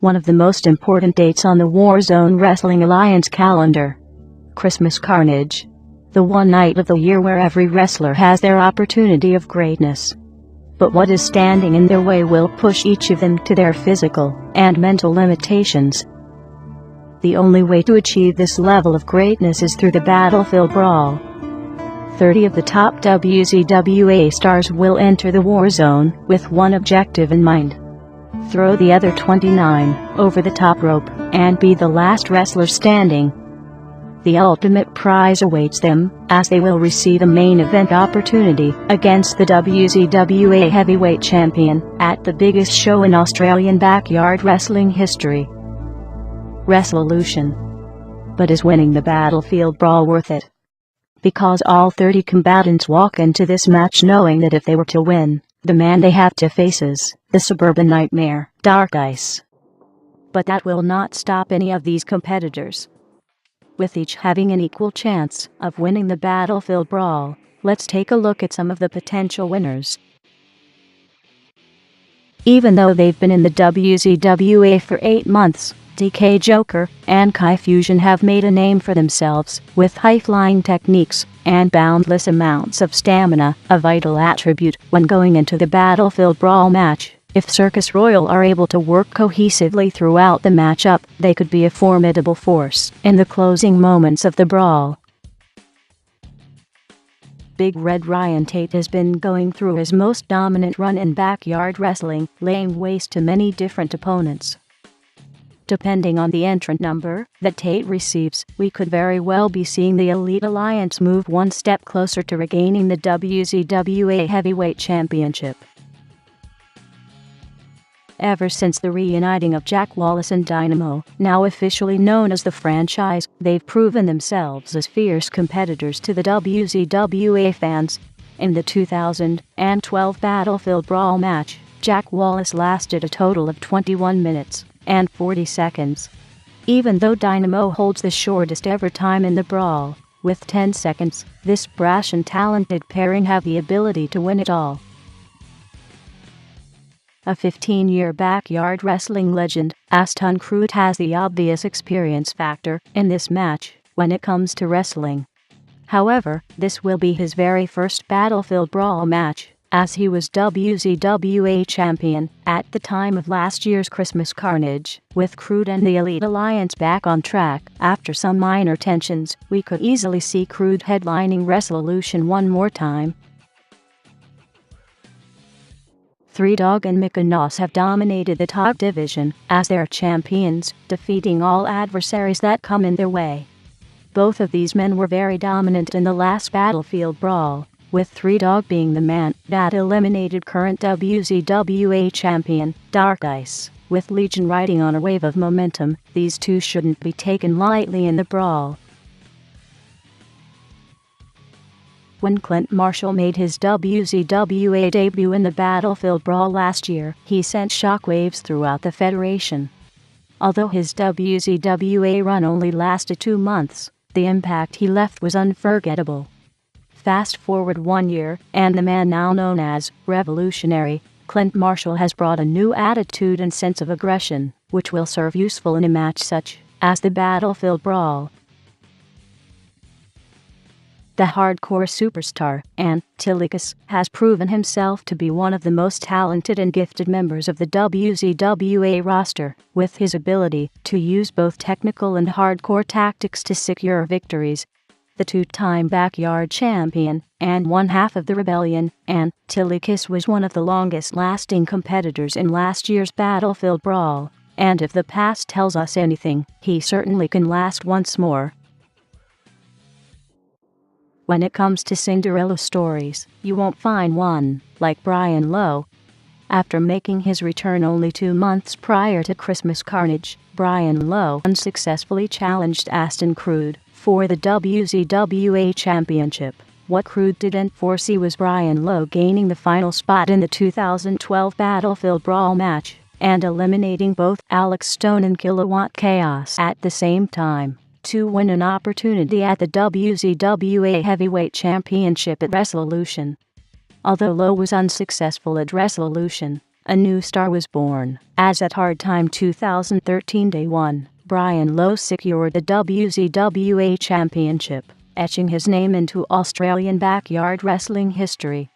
one of the most important dates on the Warzone Wrestling Alliance calendar. Christmas Karnage. The one night of the year where every wrestler has their opportunity of greatness. But what is standing in their way will push each of them to their physical and mental limitations. The only way to achieve this level of greatness is through the Battlefield Brawl. 30 of the top WZWA stars will enter the Warzone with one objective in mind. Throw the other 29 over the top rope and be the last wrestler standing. The ultimate prize awaits them, as they will receive a main event opportunity against the WZWA Heavyweight Champion at the biggest show in Australian backyard wrestling history. Resolution. But is winning the Battlefield Brawl worth it? Because all 30 combatants walk into this match knowing that if they were to win, the man they have to face is the suburban nightmare, Dark Ice. But that will not stop any of these competitors. With each having an equal chance of winning the Battlefield Brawl, let's take a look at some of the potential winners. Even though they've been in the WZWA for 8 months, DK Joker and Kai Fusion have made a name for themselves with high-flying techniques and boundless amounts of stamina, a vital attribute when going into the Battlefield Brawl match. If Circus Royale are able to work cohesively throughout the matchup, they could be a formidable force in the closing moments of the brawl. Big Red Ryan Tate has been going through his most dominant run in backyard wrestling, laying waste to many different opponents. Depending on the entrant number that Tate receives, we could very well be seeing the Elite Alliance move one step closer to regaining the WZWA Heavyweight Championship. Ever since the reuniting of Jack Wallace and Dynamo, now officially known as the franchise, they've proven themselves as fierce competitors to the WZWA fans. In the 2012 Battlefield Brawl match, Jack Wallace lasted a total of 21 minutes and 40 seconds. Even though Dynamo holds the shortest ever time in the brawl, with 10 seconds, this brash and talented pairing have the ability to win it all. A 15-year backyard wrestling legend, Aston Crude has the obvious experience factor in this match when it comes to wrestling. However, this will be his very first Battlefield Brawl match, as he was WZWA champion at the time of last year's Christmas Karnage. With Crude and the Elite Alliance back on track after some minor tensions, we could easily see Crude headlining Resolution one more time. 3 Dog and Mykonos have dominated the top division as their champions, defeating all adversaries that come in their way. Both of these men were very dominant in the last Battlefield Brawl, with 3 Dog being the man that eliminated current WZWA champion, Dark Ice. With Legion riding on a wave of momentum, these two shouldn't be taken lightly in the brawl. When Clint Marshall made his WZWA debut in the Battlefield Brawl last year, he sent shockwaves throughout the Federation. Although his WZWA run only lasted 2 months, the impact he left was unforgettable. Fast forward 1 year, and the man now known as Revolutionary, Clint Marshall has brought a new attitude and sense of aggression, which will serve useful in a match such as the Battlefield Brawl. The hardcore superstar, Anton Tilikas, has proven himself to be one of the most talented and gifted members of the WZWA roster, with his ability to use both technical and hardcore tactics to secure victories. The 2-time backyard champion and one half of the Rebellion, Anton Tilikas was one of the longest-lasting competitors in last year's Battlefield Brawl, and if the past tells us anything, he certainly can last once more. When it comes to Cinderella stories, you won't find one like Brian Lowe. After making his return only 2 months prior to Christmas Karnage, Brian Lowe unsuccessfully challenged Aston Crude for the WZWA Championship. What Crude didn't foresee was Brian Lowe gaining the final spot in the 2012 Battlefield Brawl match and eliminating both Alex Stone and Kilowatt Chaos at the same time to win an opportunity at the WZWA Heavyweight Championship at Resolution. Although Lowe was unsuccessful at Resolution, A new star was born, as at Hard Time 2013 Day 1, Brian Lowe secured the WZWA championship, etching his name into Australian backyard wrestling history.